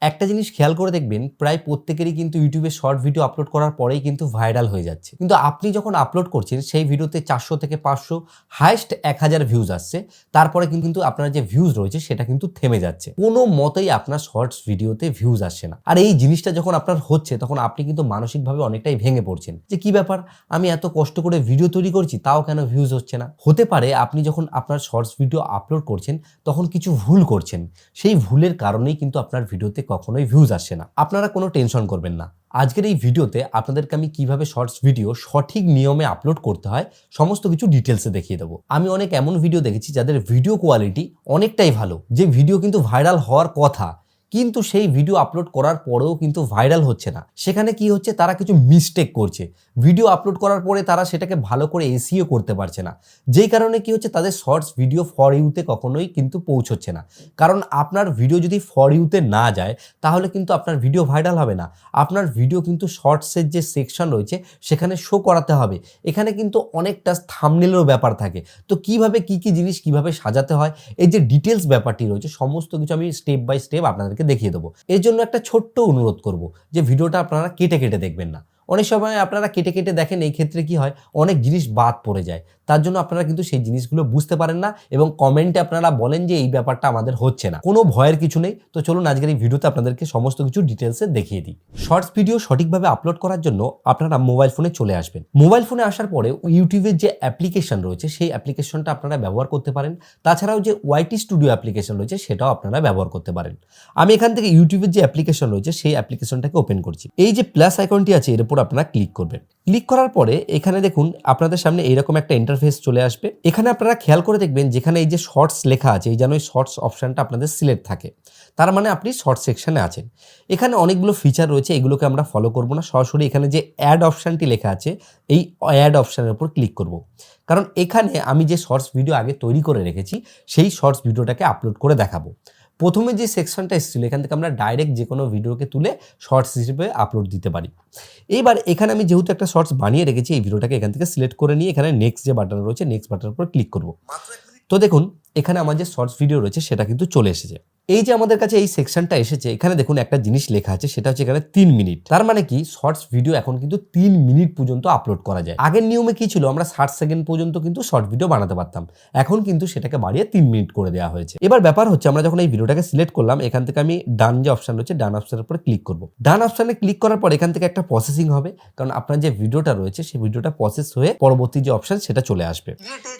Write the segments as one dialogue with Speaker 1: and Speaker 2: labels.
Speaker 1: একটা জিনিস খেয়াল করে দেখবেন, প্রায় প্রত্যেকেরই কিন্তু ইউটিউবে শর্ট ভিডিও আপলোড করার পরেই কিন্তু ভাইরাল হয়ে যাচ্ছে। কিন্তু আপনি যখন আপলোড করছেন সেই ভিডিওতে 400 থেকে 500 হাইয়েস্ট 1000 ভিউজ আসছে, তারপরে কিন্তু আপনার যে ভিউজ রয়েছে সেটা কিন্তু থেমে যাচ্ছে। কোনো মতেই আপনার শর্টস ভিডিওতে ভিউজ আসছে না। আর এই জিনিসটা যখন আপনার হচ্ছে তখন আপনি কিন্তু মানসিকভাবে অনেকটাই ভেঙে পড়ছেন যে কি ব্যাপার, আমি এত কষ্ট করে ভিডিও তৈরি করছি তাও কেন ভিউজ হচ্ছে না। হতে পারে আপনি যখন আপনার শর্টস ভিডিও আপলোড করছেন তখন কিছু ভুল করছেন, সেই ভুলের কারণেই কিন্তু আপনার ভিডিওতে কখনোই ভিউজ আসছে না। আপনারা কোনো টেনশন করবেন না। আজকের এই ভিডিওতে আপনাদেরকে আমি কিভাবে শর্টস ভিডিও সঠিক নিয়মে আপলোড করতে হয় সমস্ত কিছু ডিটেলসে দেখিয়ে দেবো। আমি অনেক এমন ভিডিও দেখেছি যাদের ভিডিও কোয়ালিটি অনেকটাই ভালো, যে ভিডিও কিন্তু ভাইরাল হওয়ার কথা, কিন্তু সেই ভিডিও আপলোড করার পরেও কিন্তু ভাইরাল হচ্ছে না। সেখানে কি হচ্ছে, তারা কিছু মিস্টেক করছে। ভিডিও আপলোড করার পরে তারা সেটাকে ভালো করে এসইও করতে পারছে না, যেই কারণে কি হচ্ছে, তাদের শর্টস ভিডিও ফর ইউতে কখনোই কিন্তু পৌঁছচ্ছে না। কারণ আপনার ভিডিও যদি ফর ইউতে না যায় তাহলে কিন্তু আপনার ভিডিও ভাইরাল হবে না। আপনার ভিডিও কিন্তু শর্টসের যে সেকশন রয়েছে সেখানে শো করাতে হবে। এখানে কিন্তু অনেকটা থাম্বনেলেরও ব্যাপার থাকে। তো কিভাবে কি জিনিস কিভাবে সাজাতে হয়, এই যে ডিটেলস ব্যাপারটি রয়েছে সমস্ত কিছু আমি স্টেপ বাই স্টেপ আপনাদেরকে দেখিয়ে দেবো। এর জন্য একটা ছোট্ট অনুরোধ করব যে ভিডিওটা আপনারা কেটে কেটে দেখবেন না। অনেক সময় আপনারা কেটে কেটে দেখেন, এই ক্ষেত্রে কি হয়, অনেক জিনিস বাদ পড়ে যায়। তার জন্য আপনারা কিন্তু সেই জিনিসগুলো বুঝতে পারেন না এবং কমেন্টে আপনারা বলেন যে এই ব্যাপারটা আমাদের হচ্ছে না। কোনো ভয়ের কিছু নেই। তো চলুন আজকের এই ভিডিওতে আপনাদেরকে সমস্ত কিছু ডিটেলসে দেখিয়ে দিই। শর্টস ভিডিও সঠিকভাবে আপলোড করার জন্য আপনারা মোবাইল ফোনে চলে আসবেন। মোবাইল ফোনে আসার পরে ইউটিউবের যে অ্যাপ্লিকেশন রয়েছে সেই অ্যাপ্লিকেশনটা আপনারা ব্যবহার করতে পারেন। তাছাড়াও যে ওয়াইটি স্টুডিও অ্যাপ্লিকেশন রয়েছে সেটাও আপনারা ব্যবহার করতে পারেন। আমি এখান থেকে ইউটিউবের যে অ্যাপ্লিকেশন রয়েছে সেই অ্যাপ্লিকেশনটাকে ওপেন করছি। এই যে প্লাস আইকনটি আছে এর উপর আপনারা ক্লিক করবেন। ক্লিক করার পরে এখানে দেখুন আপনাদের সামনে এইরকম একটা ইন্টারফেস চলে আসবে। এখানে আপনারা খেয়াল করে দেখবেন যেখানে এই যে শর্টস লেখা আছে, এই যেন এই শর্টস অপশনটা আপনাদের সিলেক্ট থাকে, তার মানে আপনি শর্ট সেকশনে আছেন। এখানে অনেকগুলো ফিচার রয়েছে, এগুলোকে আমরা ফলো করব না। সরাসরি এখানে যে অ্যাড অপশনটি লেখা আছে এই অ্যাড অপশনের উপর ক্লিক করব, কারণ এখানে আমি যে শর্টস ভিডিও আগে তৈরি করে রেখেছি সেই শর্টস ভিডিওটাকে আপলোড করে দেখাবো। প্রথমে যে সেকশনটা এসেছিল এখান থেকে আমরা ডাইরেক্ট যে কোনো ভিডিওকে তুলে শর্টস হিসেবে আপলোড দিতে পারি। এইবার এখানে আমি যেহেতু একটা শর্টস বানিয়ে রেখেছি, এই ভিডিওটাকে এখান থেকে সিলেক্ট করে নিয়ে এখানে নেক্সট যে বাটন রয়েছে নেক্সট বাটনের উপর ক্লিক করব। তো দেখুন এখানে আমার যে শর্টস ভিডিও রয়েছে সেটা কিন্তু চলে এসেছে। এই যে আমাদের কাছে এই সেকশনটা এসেছে, এখানে দেখুন একটা জিনিস লেখা আছে, সেটা হচ্ছে এখানে 3 মিনিট। তার মানে কি, শর্টস ভিডিও এখন কিন্তু 3 মিনিট পর্যন্ত আপলোড করা যায়। আগের নিয়মে কি ছিল, আমরা 60 সেকেন্ড পর্যন্ত কিন্তু শর্ট ভিডিও বানাতে পারতাম, এখন কিন্তু সেটাকে বাড়িয়ে 3 মিনিট করে দেওয়া হয়েছে। এবার ব্যাপার হচ্ছে, আমরা যখন এই ভিডিওটাকে সিলেক্ট করলাম এখান থেকে আমি ডান যে অপশন রয়েছে ডান অপশনের উপর ক্লিক করব। ডান অপশনে ক্লিক করার পর এখান থেকে একটা প্রসেসিং হবে, কারণ আপনার যে ভিডিওটা রয়েছে সেই ভিডিওটা প্রসেস হয়ে পরবর্তী যে অপশন সেটা চলে আসবে।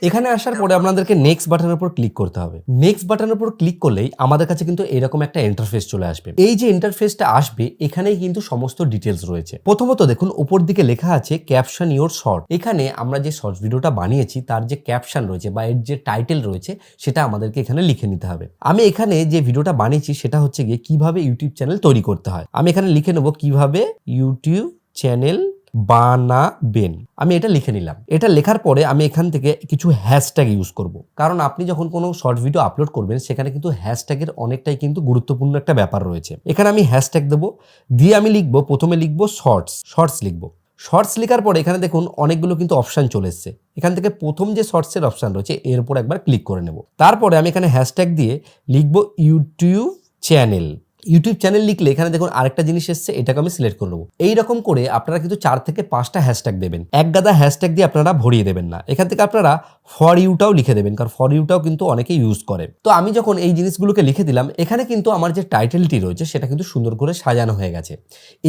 Speaker 1: এখানে আসার পরে আপনাদেরকে নেক্সট বাটনের উপর ক্লিক করতে হবে। নেক্সট বাটনের উপর ক্লিক করলেই আমাদের কাছে কিন্তু এরকম একটা ইন্টারফেস চলে আসবে। এই যে ইন্টারফেসটা আসবে এখানেই কিন্তু সমস্ত ডিটেলস রয়েছে। প্রথমত দেখুন উপর দিকে লেখা আছে ক্যাপশন ইওর শর্ট। এখানে আমরা যে শর্টস ভিডিওটা বানিয়েছি তার যে ক্যাপশন রয়েছে বা এর যে টাইটেল রয়েছে সেটা আমাদেরকে এখানে লিখে নিতে হবে। আমি এখানে যে ভিডিওটা বানিয়েছি সেটা হচ্ছে গিয়ে কিভাবে ইউটিউব চ্যানেল তৈরি করতে হয়। আমি এখানে লিখে নেব কিভাবে ইউটিউব চ্যানেল বানাবেন। আমি এটা লিখে নিলাম। এটা লেখার পরে আমি এখান থেকে কিছু হ্যাশট্যাগ ইউজ করব, কারণ আপনি যখন কোনো শর্ট ভিডিও আপলোড করবেন সেখানে কিন্তু হ্যাশট্যাগের অনেকটাই কিন্তু গুরুত্বপূর্ণ একটা ব্যাপার রয়েছে। এখানে আমি হ্যাশট্যাগ দেবো, দিয়ে আমি লিখবো, প্রথমে লিখবো শর্টস লিখবো। শর্টস লেখার পরে এখানে দেখুন অনেকগুলো কিন্তু অপশান চলে এসছে। এখান থেকে প্রথম যে শর্টসের অপশান রয়েছে এর উপর একবার ক্লিক করে নেব। তারপরে আমি এখানে হ্যাশট্যাগ দিয়ে লিখবো ইউটিউব চ্যানেল। ইউটিউব চ্যানেল লিখলে এখানে দেখুন আরেকটা জিনিস এসছে, এটাকে আমি সিলেক্ট করে নেবো। এইরকম করে আপনারা কিন্তু 4 থেকে 5টা হ্যাশট্যাগ দেবেন। এক গাদা হ্যাশট্যাগ দিয়ে আপনারা ভরিয়ে দেবেন না। এখান থেকে আপনারা ফর ইউটাও লিখে দেবেন, কারণ ফর ইউটাও কিন্তু অনেকে ইউজ করে। তো আমি যখন এই জিনিসগুলোকে লিখে দিলাম, এখানে কিন্তু আমার যে টাইটেলটি রয়েছে সেটা কিন্তু সুন্দর করে সাজানো হয়ে গেছে।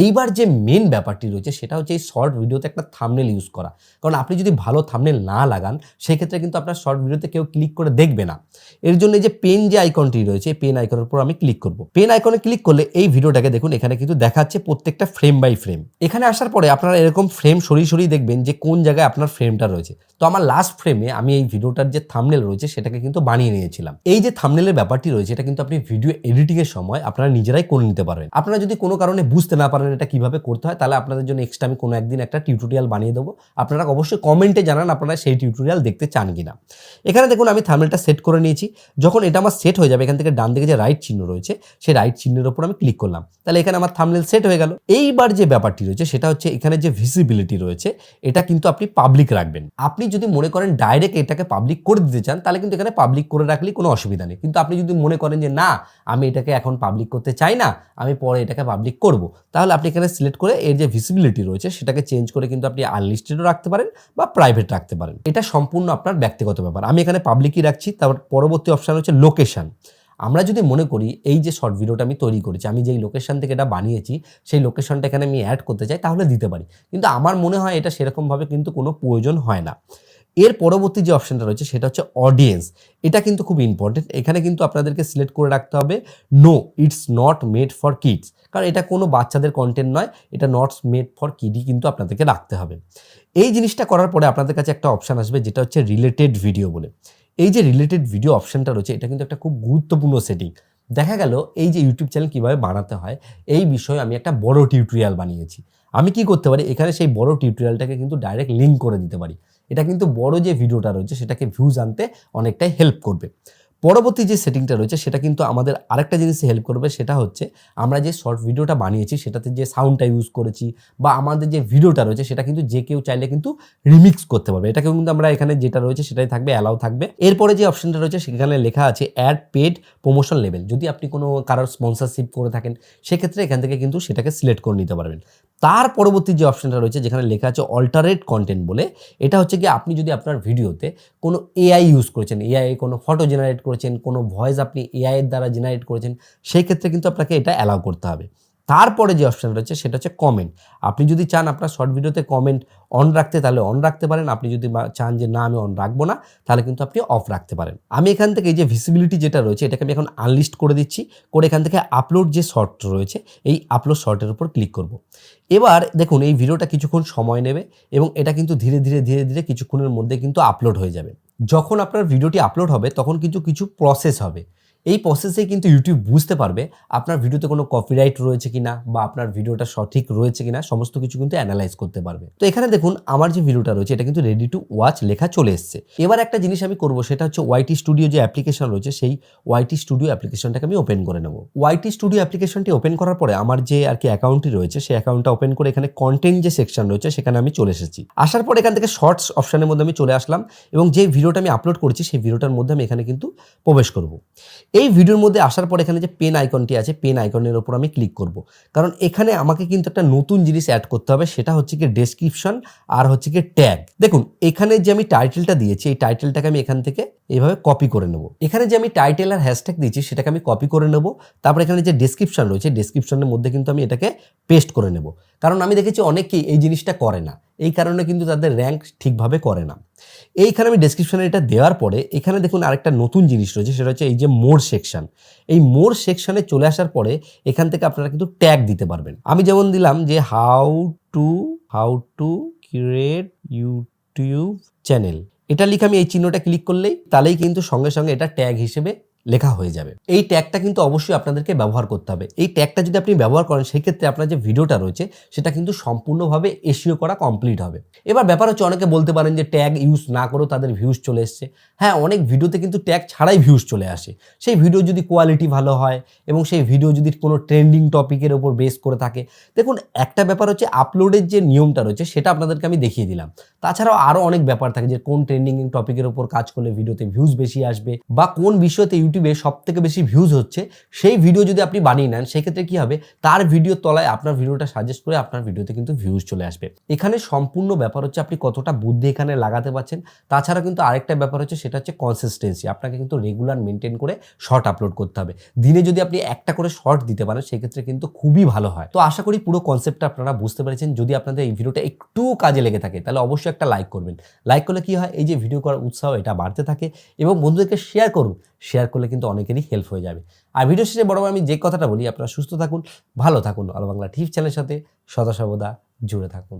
Speaker 1: এইবার যে মেন ব্যাপারটি রয়েছে সেটা হচ্ছে এই শর্ট ভিডিওতে একটা থাম্বনেল ইউজ করা, কারণ আপনি যদি ভালো থাম্বনেল না লাগান সেক্ষেত্রে কিন্তু আপনার শর্ট ভিডিওতে কেউ ক্লিক করে দেখবে না। এর জন্য এই যে পেন যে আইকনটি রয়েছে এই পেন আইকনের উপর আমি ক্লিক করব। পেন আইকনে ক্লিক করলে এই ভিডিওটাকে দেখুন এখানে কিন্তু দেখাচ্ছে প্রত্যেকটা ফ্রেম বাই ফ্রেম। এখানে আসার পরে আপনারা এরকম ফ্রেম সরিয়ে সরিয়ে দেখবেন যে কোন জায়গায় আপনার ফ্রেমটা রয়েছে। তো আমার লাস্ট ফ্রেমে আমি এই ভিডিওটার যে থাম্বনেল রয়েছে সেটাকে কিন্তু বানিয়ে নিয়েছিলাম। এই যে থাম্বনেলের ব্যাপারটি রয়েছে এটা কিন্তু আপনি ভিডিও এডিটিং এর সময় আপনারা নিজেরাই করে নিতে পারবেন। আপনারা যদি কোনো কারণে বুঝতে না পারেন এটা কিভাবে করতে হয়, তাহলে আপনাদের জন্য এক্সট্রা আমি কোনো একদিন একটা টিউটোরিয়াল বানিয়ে দেবো। আপনারা অবশ্যই কমেন্টে জানান আপনারা সেই টিউটোরিয়াল দেখতে চান কিনা। এখানে দেখুন আমি থাম্বনেলটা সেট করে নিয়েছি। যখন এটা আমার সেট হয়ে যাবে এখান থেকে ডান দিকে যে রাইট চিহ্ন রয়েছে সেই রাইট চিহ্ন চিহ্নের উপর আমি ক্লিক করলাম, তাহলে এখানে আমার থাম্বনেল সেট হয়ে গেল। এইবার যে ব্যাপারটি রয়েছে সেটা হচ্ছে এখানে যে ভিজিবিলিটি রয়েছে এটা কিন্তু আপনি পাবলিক রাখবেন। আপনি যদি মনে করেন ডাইরেক্ট এটাকে পাবলিক করে দিতে চান তাহলে কিন্তু এখানে পাবলিক করে রাখলেই কোনো অসুবিধা নেই, কিন্তু আপনি যদি মনে করেন যে না আমি এটাকে এখন পাবলিক করতে চাই না, আমি পরে এটাকে পাবলিক করব, তাহলে আপনি এখানে সিলেক্ট করে এর যে ভিজিবিলিটি রয়েছে সেটাকে চেঞ্জ করে কিন্তু আপনি আনলিস্টেডও রাখতে পারেন বা প্রাইভেট রাখতে পারেন। এটা সম্পূর্ণ আপনার ব্যক্তিগত ব্যাপার। আমি এখানে পাবলিকই রাখছি। তারপর পরবর্তী অপশন হচ্ছে লোকেশন। আমরা যদি মনে করি এই যে শর্ট ভিডিওটা আমি তৈরি করেছি, আমি যেই লোকেশন থেকে এটা বানিয়েছি সেই লোকেশনটা এখানে আমি অ্যাড করতে চাই তাহলে দিতে পারি, কিন্তু আমার মনে হয় এটা সেরকমভাবে কিন্তু কোনো প্রয়োজন হয় না। এর পরবর্তী যে অপশনটা রয়েছে সেটা হচ্ছে অডিয়েন্স। এটা কিন্তু খুব ইম্পর্টেন্ট। এখানে কিন্তু আপনাদেরকে সিলেক্ট করে রাখতে হবে no it's not made for kids, কারণ এটা কোনো বাচ্চাদের কন্টেন্ট নয়, এটা নট মেড ফর কিডই কিন্তু আপনাদেরকে রাখতে হবে। এই জিনিসটা করার পরে আপনাদের কাছে একটা অপশান আসবে যেটা হচ্ছে রিলেটেড ভিডিও বলে। এই যে রিলেটেড ভিডিও অপশানটা রয়েছে এটা কিন্তু একটা খুব গুরুত্বপূর্ণ সেটিং। দেখা গেল এই যে ইউটিউব চ্যানেল কীভাবে বানাতে হয় এই বিষয়ে আমি একটা বড় টিউটোরিয়াল বানিয়েছি। আমি কি করতে পারি, এখানে সেই বড় টিউটোরিয়ালটাকে কিন্তু ডাইরেক্ট লিঙ্ক করে দিতে পারি। এটা কিন্তু বড় যে ভিডিওটা রয়েছে সেটাকে ভিউজ আনতে অনেকটাই হেল্প করবে। পরবর্তী যে সেটিংটা রয়েছে সেটা কিন্তু আমাদের আরেকটা জিনিসে হেল্প করবে, সেটা হচ্ছে আমরা যে শর্ট ভিডিওটা বানিয়েছি সেটাতে যে সাউন্ডটা ইউজ করেছি বা আমাদের যে ভিডিওটা রয়েছে সেটা কিন্তু যে কেউ চাইলে কিন্তু রিমিক্স করতে পারবে। এটাকে কিন্তু আমরা এখানে যেটা রয়েছে সেটাই থাকবে, অ্যালাউ থাকবে। এরপরে যে অপশনটা রয়েছে সেখানে লেখা আছে অ্যাড পেড প্রমোশন লেভেল। যদি আপনি কোনো কারোর স্পন্সরশিপ করে থাকেন সেক্ষেত্রে এখান থেকে কিন্তু সেটাকে সিলেক্ট করে নিতে পারবেন। তার পরবর্তী যে অপশনটা রয়েছে যেখানে লেখা আছে অল্টারেট কন্টেন্ট বলে, এটা হচ্ছে কি আপনি যদি আপনার ভিডিওতে কোনো এআই ইউজ করেছেন, এআই কোনো ফটো জেনারেট করেছেন, কোনো ভয়েস আপনি এআই এর দ্বারা জেনারেট করেছেন, সেই ক্ষেত্রে কিন্তু আপনাকে এটা অ্যালাউ করতে হবে। তারপরে যে অপশন রয়েছে সেটা হচ্ছে কমেন্ট। আপনি যদি চান আপনার শর্ট ভিডিওতে কমেন্ট অন রাখতে তাহলে অন রাখতে পারেন, আপনি যদি চান যে না আমি অন রাখবো না তাহলে কিন্তু আপনি অফ রাখতে পারেন। আমি এখান থেকে এই যে ভিজিবিলিটি যেটা রয়েছে এটাকে আমি এখন আনলিস্ট করে দিচ্ছি, করে এখান থেকে আপলোড যে শর্ট রয়েছে এই আপলোড শর্টের উপর ক্লিক করব। এবার দেখুন এই ভিডিওটা কিছুক্ষণ সময় নেবে এবং এটা কিন্তু ধীরে ধীরে কিছুক্ষণের মধ্যে কিন্তু আপলোড হয়ে যাবে। যখন আপনার ভিডিওটি আপলোড হবে তখন কিন্তু কিছু প্রসেস হবে। এই প্রসেসে কিন্তু ইউটিউব বুঝতে পারবে আপনার ভিডিওতে কোনো কপিরাইট রয়েছে কিনা বা আপনার ভিডিওটা সঠিক রয়েছে কিনা, সমস্ত কিছু কিন্তু অ্যানালাইজ করতে পারবে। তো এখানে দেখুন আমার যে ভিডিওটা রয়েছে এটা কিন্তু রেডি টু ওয়াচ লেখা চলে এসেছে। এবার একটা জিনিস আমি করব সেটা হচ্ছে ওয়াইটি স্টুডিও যে অ্যাপ্লিকেশন রয়েছে সেই ওয়াইটি স্টুডিও অ্যাপ্লিকেশনটাকে আমি ওপেন করে নেব। ওয়াইটি স্টুডিও অ্যাপ্লিকেশনটি ওপেন করার পরে আমার যে আর কি অ্যাকাউন্টটি রয়েছে সেই অ্যাকাউন্টটা ওপেন করে এখানে কন্টেন্ট যে সেকশন রয়েছে সেখানে আমি চলে এসেছি। আসার পর এখান থেকে শর্টস অপশনের মধ্যে আমি চলে আসলাম এবং যে ভিডিওটা আমি আপলোড করেছি সেই ভিডিওটার মধ্যে আমি এখানে কিন্তু প্রবেশ করব। এই ভিডিওর মধ্যে আসার পর এখানে যে পেন আইকনটি আছে পেন আইকনের উপর আমি ক্লিক করব, কারণ এখানে আমাকে কিন্তু একটা নতুন জিনিস অ্যাড করতে হবে, সেটা হচ্ছে কি ডেসক্রিপশন আর হচ্ছে কি ট্যাগ। দেখুন এখানে যে আমি টাইটেলটা দিয়েছি এই টাইটেলটাকে আমি এখান থেকে এইভাবে কপি করে নেব। এখানে যে আমি টাইটেল আর হ্যাশট্যাগ দিয়েছি সেটাকে আমি কপি করে নেব। তারপর এখানে যে ডেসক্রিপশন রয়েছে ডেসক্রিপশনের মধ্যে কিন্তু আমি এটাকে পেস্ট করে নেব, কারণ আমি দেখেছি অনেকেই এই জিনিসটা করে না, এই কারণে কিন্তু তাদের র্যাঙ্ক ঠিকভাবে করে না। এইখানে আমি ডেসক্রিপশনে এটা দেওয়ার পরে এখানে দেখুন আরেকটা নতুন জিনিস রয়েছে সেটা হচ্ছে এই যে মোর সেকশন। এই মোর সেকশনে চলে আসার পরে এখান থেকে আপনারা কিন্তু ট্যাগ দিতে পারবেন। আমি যেমন দিলাম যে how to create YouTube channel, এটা লিখে আমি এই চিহ্নটা ক্লিক করলেই তাহলেই কিন্তু সঙ্গে সঙ্গে এটা ট্যাগ হিসেবে লেখা হয়ে যাবে। এই ট্যাগটা কিন্তু অবশ্যই আপনাদেরকে ব্যবহার করতে হবে। এই ট্যাগটা যদি আপনি ব্যবহার করেন সেই ক্ষেত্রে আপনার যে ভিডিওটা রয়েছে সেটা কিন্তু সম্পূর্ণভাবে এসইও করা কমপ্লিট হবে। এবার ব্যাপার হচ্ছে অনেকে বলতে পারেন যে ট্যাগ ইউজ না করেও তাদের ভিউজ চলে এসছে। হ্যাঁ, অনেক ভিডিওতে কিন্তু ট্যাগ ছাড়াই ভিউজ চলে আসে। সেই ভিডিও যদি কোয়ালিটি ভালো হয় এবং সেই ভিডিও যদি কোনো ট্রেন্ডিং টপিকের ওপর বেস করে থাকে। দেখুন একটা ব্যাপার হচ্ছে আপলোডের যে নিয়মটা রয়েছে সেটা আপনাদেরকে আমি দেখিয়ে দিলাম। তাছাড়াও আরও অনেক ব্যাপার থাকে যে কোন ট্রেন্ডিং টপিকের ওপর কাজ করলে ভিডিওতে ভিউজ বেশি আসবে বা কোন বিষয়তে ইউটিউবে সবথেকে বেশি ভিউজ হচ্ছে সেই ভিডিও যদি আপনি বানিয়ে নেন সেক্ষেত্রে কি হবে, তার ভিডিওর তলায় আপনার ভিডিওটা সাজেস্ট করে আপনার ভিডিওতে কিন্তু ভিউজ চলে আসবে। এখানে সম্পূর্ণ ব্যাপার হচ্ছে আপনি কতটা বুদ্ধি এখানে লাগাতে পারছেন। তাছাড়া কিন্তু আরেকটা ব্যাপার হচ্ছে সেটা হচ্ছে কনসিস্টেন্সি। আপনাকে কিন্তু রেগুলার মেনটেন করে শর্ট আপলোড করতে হবে। দিনে যদি আপনি একটা করে শর্ট দিতে পারেন সেক্ষেত্রে কিন্তু খুবই ভালো হয়। তো আশা করি পুরো কনসেপ্টটা আপনারা বুঝতে পেরেছেন। যদি আপনাদের এই ভিডিওটা একটু কাজে লেগে থাকে তাহলে অবশ্যই একটা লাইক করবেন। লাইক করলে কি হয়, এই যে ভিডিও করার উৎসাহ এটা বাড়তে থাকে এবং বন্ধুদেরকে শেয়ার করুন। শেয়ার করলে কিন্তু অনেকেরই হেল্প হয়ে যাবে। আর ভিডিও শেষে বড় আমি যে কথাটা বলি, আপনারা সুস্থ থাকুন, ভালো থাকুন, আলো বাংলা টিভি চ্যানেলের সাথে সদা সর্বদা জুড়ে থাকুন।